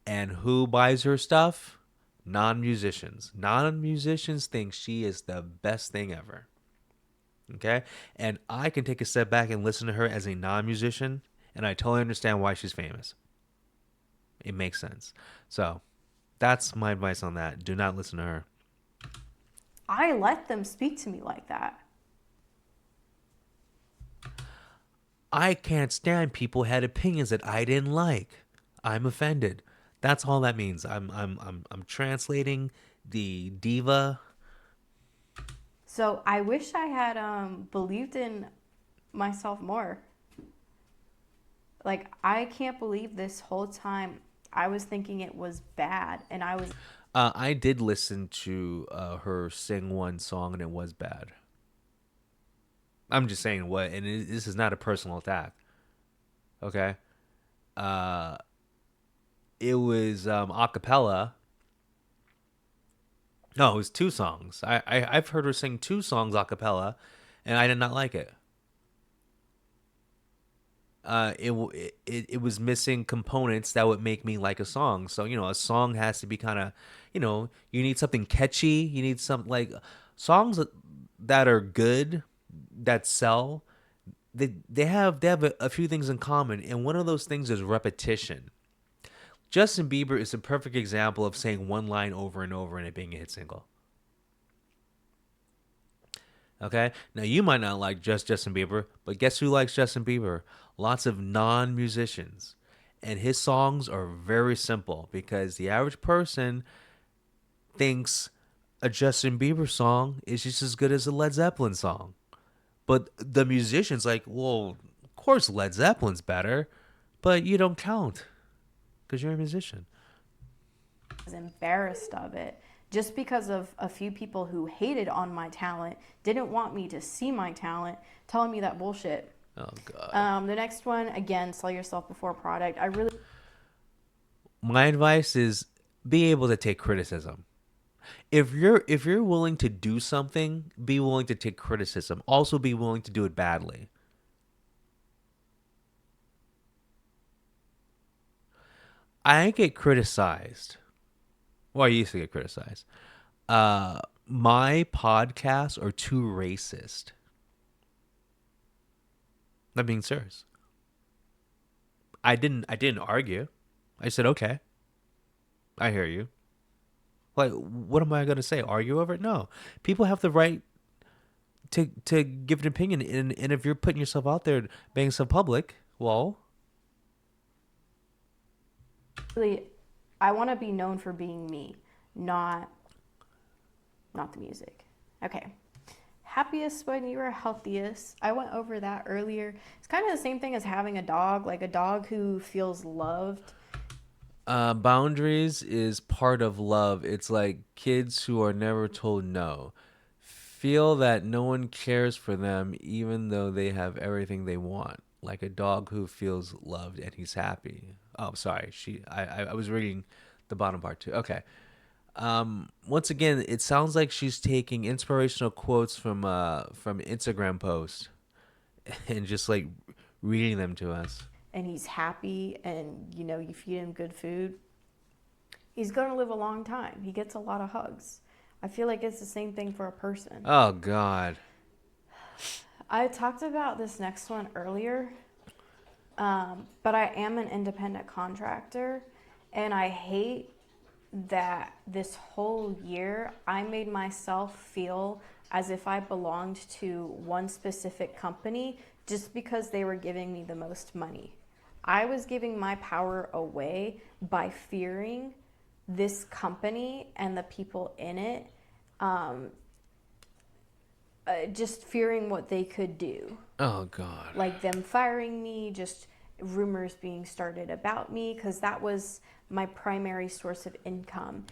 and who buys her stuff? Non-musicians. Non-musicians think she is the best thing ever. Okay? And I can take a step back and listen to her as a non-musician, and I totally understand why she's famous. It makes sense. So, that's my advice on that. Do not listen to her. I let them speak to me like that. I can't stand people who had opinions that I didn't like. I'm offended. That's all that means. I'm translating the diva. So I wish I had believed in myself more. Like, I can't believe this whole time I was thinking it was bad, and I was. I did listen to her sing one song and it was bad. I'm just saying what, and this is not a personal attack. Okay, uh, it was a cappella. No, it was two songs. I've heard her sing two songs a cappella, and I did not like it. It was missing components that would make me like a song. So a song has to be kind of, you need something catchy. You need some like songs that are good, that sell. They have a few things in common, and one of those things is repetition. Justin Bieber is a perfect example of saying one line over and over and it being a hit single. Okay. Now you might not like just Justin Bieber, but guess who likes Justin Bieber? Lots of non-musicians. And his songs are very simple because the average person thinks a Justin Bieber song is just as good as a Led Zeppelin song. But the musician's like, well, of course Led Zeppelin's better, but you don't count because you're a musician. Was embarrassed of it just because of a few people who hated on my talent, didn't want me to see my talent, telling me that bullshit. Oh God. The next one, again, sell yourself before product. I really. My advice is be able to take criticism. If you're willing to do something, be willing to take criticism. Also be willing to do it badly. I get criticized. Well, I used to get criticized. My podcasts are too racist. I'm being serious. I didn't argue. I said, okay, I hear you. Like, what am I gonna say? Argue over it? No. People have the right to give an opinion, and if you're putting yourself out there, being so public, well, really, I want to be known for being me, not the music. Okay. Happiest when you were healthiest. I went over that earlier. It's kind of the same thing as having a dog, like a dog who feels loved. boundaries is part of love. It's like kids who are never told no. Feel that no one cares for them, even though they have everything they want. Like a dog who feels loved and he's happy. Oh, sorry. I was reading the bottom part too. Okay. Once again, it sounds like she's taking inspirational quotes from Instagram posts and just like reading them to us. And he's happy, and you feed him good food, he's going to live a long time. He gets a lot of hugs. I feel like it's the same thing for a person. Oh God. I talked about this next one earlier, but I am an independent contractor, and I hate that this whole year I made myself feel as if I belonged to one specific company just because they were giving me the most money. I was giving my power away by fearing this company and the people in it, just fearing what they could do. Oh God. Like them firing me, just rumors being started about me, because that was my primary source of income.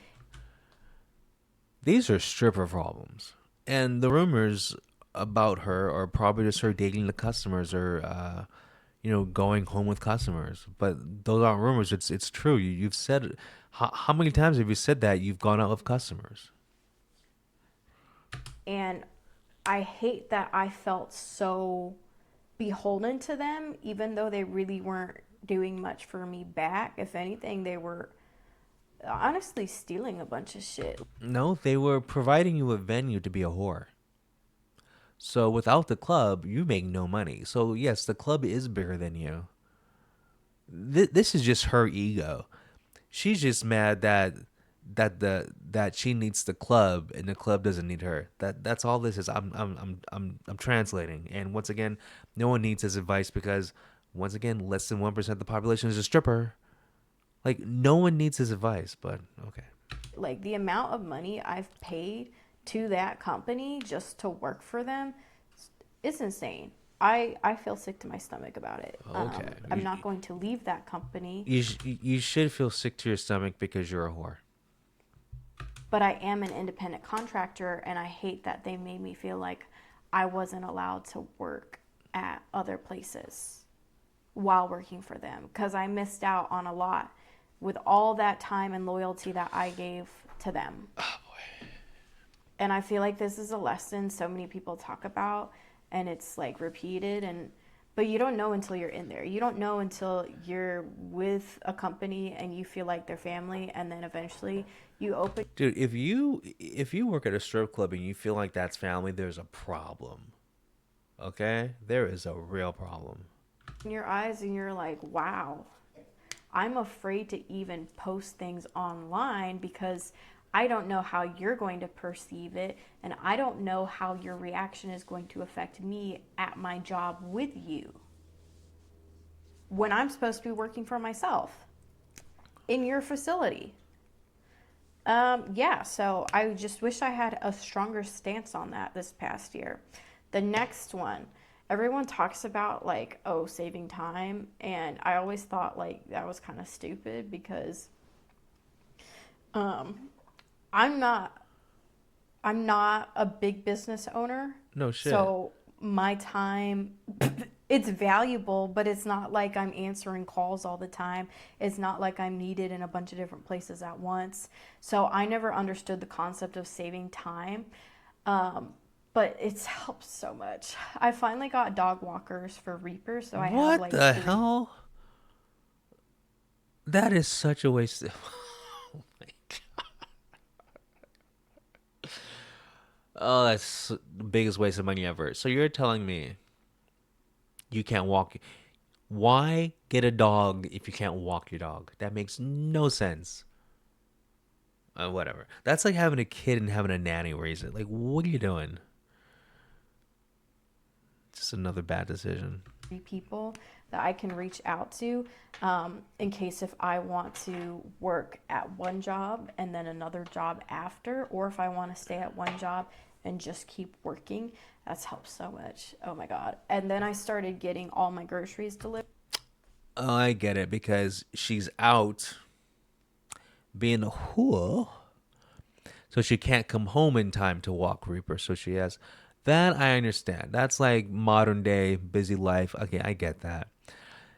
These are stripper problems, and the rumors about her are probably just her dating the customers or going home with customers. But those aren't rumors. It's true. You've said how many times have you said that you've gone out with customers? And I hate that I felt so beholden to them, even though they really weren't doing much for me back. If anything, they were Honestly, stealing a bunch of shit. No, they were providing you a venue to be a whore. So without the club, you make no money. So yes, the club is bigger than you. This is just her ego. She's just mad that she needs the club and the club doesn't need her. That's all this is. I'm translating. And once again, no one needs his advice because once again, less than 1% of the population is a stripper. Like no one needs his advice, but okay. Like the amount of money I've paid to that company just to work for them is insane. I feel sick to my stomach about it. Okay. I'm not going to leave that company, You should feel sick to your stomach because you're a whore. but I am an independent contractor, and I hate that they made me feel like I wasn't allowed to work at other places while working for them because I missed out on a lot with all that time and loyalty that I gave to them. Oh boy. And I feel like this is a lesson so many people talk about, and it's like repeated, and but you don't know until you're in there. You don't know until you're with a company and you feel like they're family, and then eventually you open Dude, if you work at a strip club and you feel like that's family, there's a problem. Okay? There is a real problem. your eyes and you're like, wow. I'm afraid to even post things online because I don't know how you're going to perceive it, and I don't know how your reaction is going to affect me at my job with you when I'm supposed to be working for myself in your facility. Yeah, so I just wish I had a stronger stance on that this past year. The next one, everyone talks about like, oh, saving time, and I always thought like that was kind of stupid because um, I'm not I'm not a big business owner, No shit. so my time it's valuable, but it's not like I'm answering calls all the time. It's not like I'm needed in a bunch of different places at once. So I never understood the concept of saving time. Um, but it's helped so much. I finally got dog walkers for Reaper, so I have What like the three. hell? That is such a waste of Oh my god. Oh, that's the biggest waste of money ever. So you're telling me you can't walk. Why get a dog if you can't walk your dog? That makes no sense. Whatever. That's like having a kid and having a nanny raise it. Like, what are you doing? Just another bad decision. People that I can reach out to in case if I want to work at one job and then another job after, or if I want to stay at one job and just keep working. That's helped so much. Oh my God. And then I started getting all my groceries delivered. Oh, I get it because she's out being a whore, so she can't come home in time to walk Reaper. So she has that. I understand. That's like modern day busy life. Okay, I get that.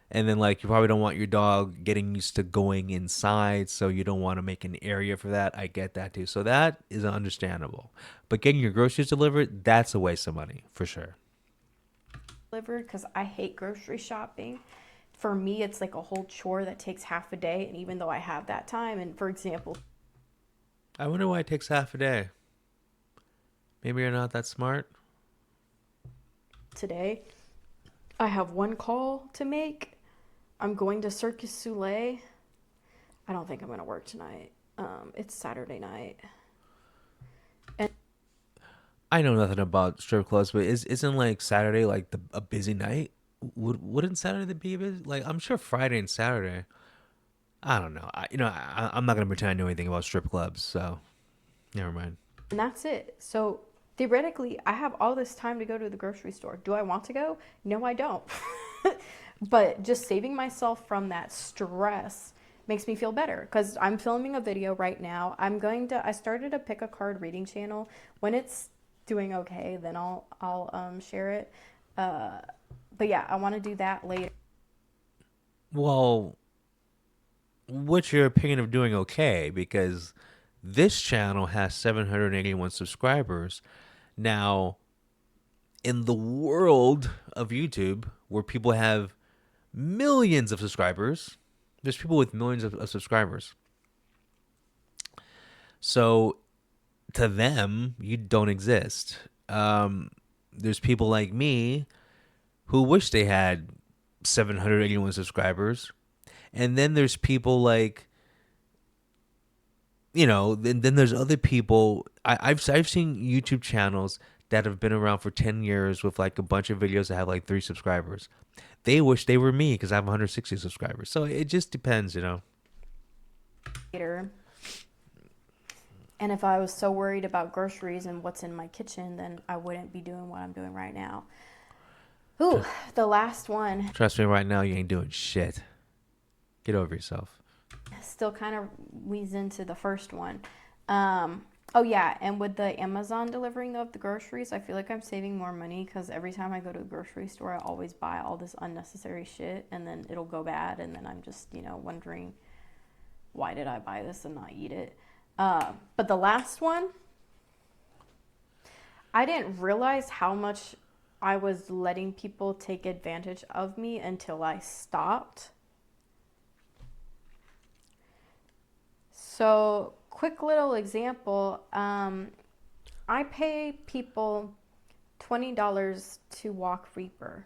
And then like you probably don't want your dog getting used to going inside, so you don't want to make an area for that. I get that too. So that is understandable. But getting your groceries delivered, that's a waste of money for sure. Because I hate grocery shopping. For me, it's like a whole chore that takes half a day. And even though I have that time, and for example, I wonder why it takes half a day. Maybe you're not that smart. today I have one call to make. I'm going to Circus Soleil. I don't think I'm going to work tonight. It's Saturday night. And I know nothing about strip clubs, but isn't like Saturday like a busy night? Wouldn't Saturday be a busy? Like I'm sure Friday and Saturday. I don't know. I'm not gonna pretend I know anything about strip clubs, so never mind. that's it. So theoretically, I have all this time to go to the grocery store. Do I want to go? No, I don't. But just saving myself from that stress makes me feel better because I'm filming a video right now. I started a pick a card reading channel. When it's doing okay, then I'll share it. Uh, but yeah, I want to do that later. Well, what's your opinion of doing okay? Because this channel has 781 subscribers. Now, in the world of YouTube, where people have millions of subscribers, there's people with millions of subscribers. So to them, you don't exist. There's people like me who wish they had 781 subscribers. And then there's people like, then there's other people. I've seen YouTube channels that have been around for 10 years with like a bunch of videos that have like 3 subscribers. They wish they were me because I have 160 subscribers. So it just depends. Later. And if I was so worried about groceries and what's in my kitchen, then I wouldn't be doing what I'm doing right now. Ooh, the last one Trust me, right now you ain't doing shit. Get over yourself. still kind of weaves into the first one. Oh yeah, and with the Amazon delivering of the groceries, I feel like I'm saving more money because every time I go to the grocery store, I always buy all this unnecessary shit, and then it'll go bad, and then I'm just wondering why did I buy this and not eat it. But the last one, I didn't realize how much I was letting people take advantage of me until I stopped. So, quick little example. I pay people $20 to walk Reaper.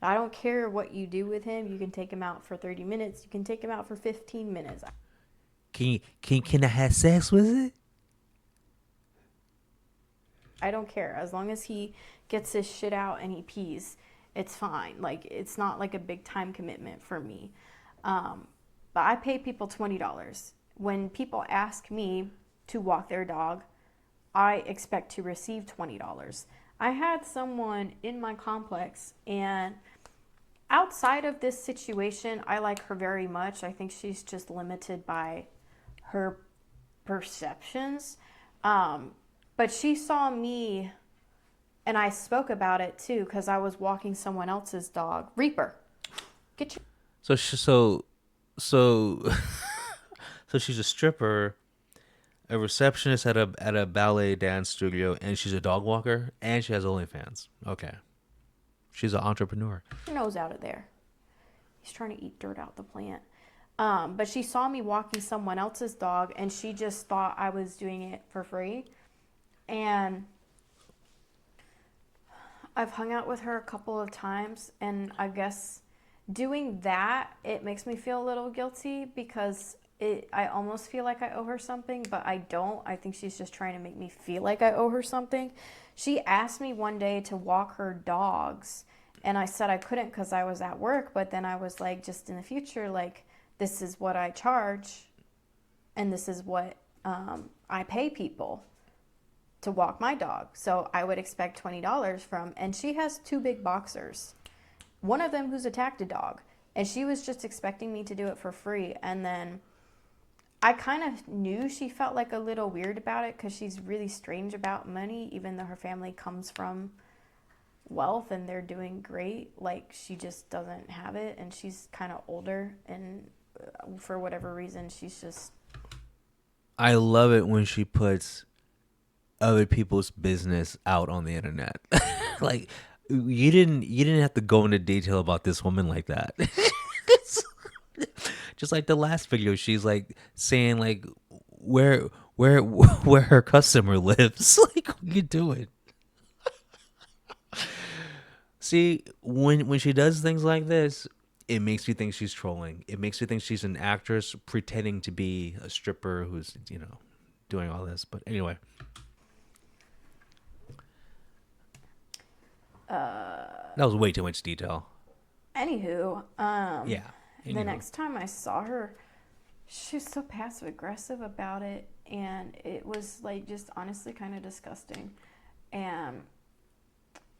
I don't care what you do with him. You can take him out for 30 minutes. You can take him out for 15 minutes. Can I have sex with it? I don't care. As long as he gets his shit out and he pees, it's fine. Like, it's not like a big time commitment for me. But I pay people $20. When people ask me to walk their dog, I expect to receive $20. I had someone in my complex, and outside of this situation, I like her very much. I think she's just limited by her perceptions. But she saw me, and I spoke about it too because I was walking someone else's dog. Reaper, get your. So so she's a stripper, a receptionist at a ballet dance studio, and she's a dog walker, and she has OnlyFans. Okay, she's an entrepreneur. Nose out of there. He's trying to eat dirt out the plant. But she saw me walking someone else's dog, and she just thought I was doing it for free. And I've hung out with her a couple of times, and I guess doing that, it makes me feel a little guilty because I almost feel like I owe her something, but I don't. I think she's just trying to make me feel like I owe her something. She asked me one day to walk her dogs, and I said I couldn't because I was at work, but then I was like, just in the future, like, this is what I charge, and this is what I pay people to walk my dog. So I would expect $20 from, and she has 2 big boxers. One of them who's attacked a dog, and she was just expecting me to do it for free. And then I kind of knew she felt like a little weird about it because she's really strange about money, even though her family comes from wealth and they're doing great. Like, she just doesn't have it, and she's kind of older, and for whatever reason, she's just. I love it when she puts other people's business out on the internet. Like, you didn't have to go into detail about this woman like that. Just like the last video, she's like saying like where her customer lives. Like, what are you doing? See, when she does things like this, it makes me think she's trolling. It makes me think she's an actress pretending to be a stripper who's doing all this. But anyway, that was way too much detail. Anywho, Yeah. the Anywho. next time I saw her, she was so passive aggressive about it, and it was like just honestly kind of disgusting. And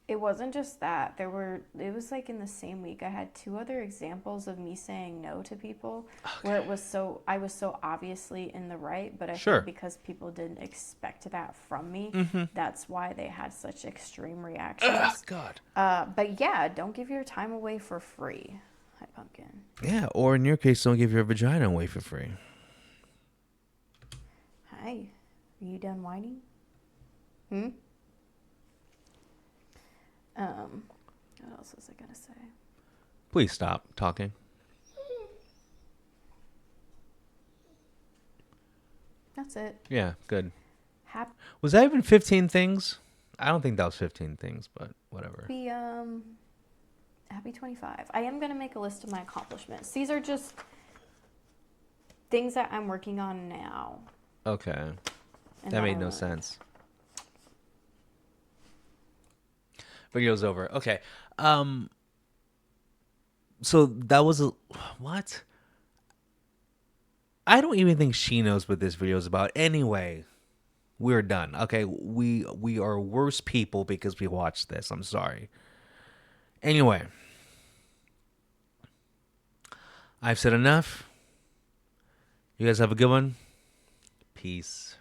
it wasn't just that. It was like in the same week I had 2 other examples of me saying no to people where I was so obviously in the right, but I Sure. think because people didn't expect that from me, that's why they had such extreme reactions. God. But yeah, don't give your time away for free. Hi, Pumpkin. Yeah, or in your case, don't give your vagina away for free. Hi. Are you done whining? What else was I gonna say? Please stop talking. That's it. Yeah, good. Happy Was that even 15 things? I don't think that was 15 things, but whatever. happy 25. I am gonna make a list of my accomplishments. These are just things that I'm working on now. Okay. And That that made I no learned. sense. Video's over. Okay. Um so that was a what? I don't even think she knows what this video is about. Anyway, we're done. Okay, we are worse people because we watched this. I'm sorry. Anyway, I've said enough. You guys have a good one. Peace.